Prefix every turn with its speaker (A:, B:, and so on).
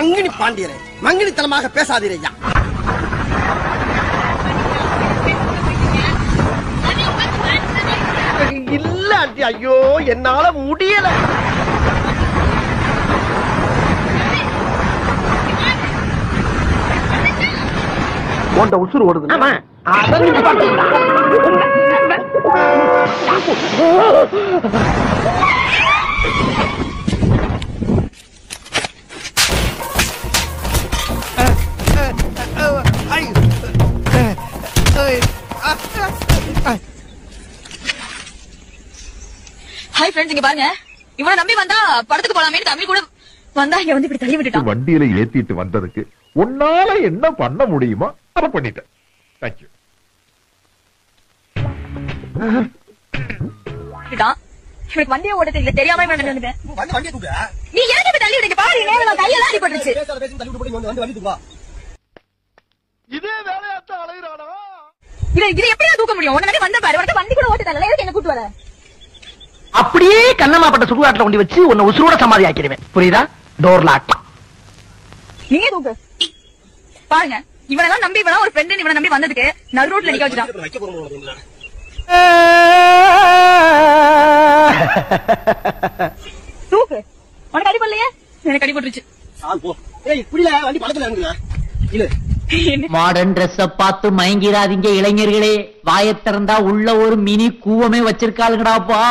A: மங்கினி பாண்டியரே, மங்கினித்தனமாக பேசாதீரையா. இல்ல ஆண்டி, ஐயோ என்னால முடியல. உன்ட உசுறு ஓடுது. ஆமா, அத நீ பாத்தீங்களா?
B: ஹாய் ஃப்ரெண்ட்ஸ், இங்க பாருங்க. இவனை நம்பி வந்தா படத்துக்கு போலாமே, தமிழ் கூட வந்தா இங்க வந்து இப்படி தள்ளி விட்டுட்டான்.
C: வண்டியில ஏத்திட்டு வந்ததுக்கு உன்னால என்ன பண்ண முடியுமோ அதை பண்ணிட்டேன். தேங்க்யூ.
B: இவனுக்கு வண்டியை ஓட்ட தெரியல, தெரியாம வந்துட்டேன். நீ எனக்கு இப்ப தள்ளி விடுங்க பாரு, நேரம் கையெல்லாம் அடிபட்டுருச்சு.
A: இதே வேலையாத்தான் அலையிறானா?
B: இதை எப்படியா தூக்க முடியும்? உடனே வந்த பாரு, உடனே வண்டி கூட ஓட்ட தெரியல, எதுக்கு என்ன கூட்டு வர?
A: அப்படியே கண்ணமாப்பட்ட சுடுகாட்டுல கொண்டு வச்சு உன்னை உசுரோட சமாதி ஆக்கிடுவேன். புரியுதா? Door lock.
B: நீங்க தூக்கு பாருங்க. இவனெல்லாம் நம்பி இவனா ஒரு ஃப்ரெண்ட் இவனை நம்பி வந்ததுக்கு நடு ரோட்ல நிக்க வச்சுட்டான். தூக்கு. உனக்கு அடி பண்ணலையே? எனக்கு அடி போட்டுருச்சு.
D: மாடர்ன் ட்ரெஸ் பார்த்து மயங்கிறாதீங்க இளைஞர்களே. வாயை திறந்தா உள்ள ஒரு மினி கூவமே வச்சிருக்காளுங்கடாப்பா.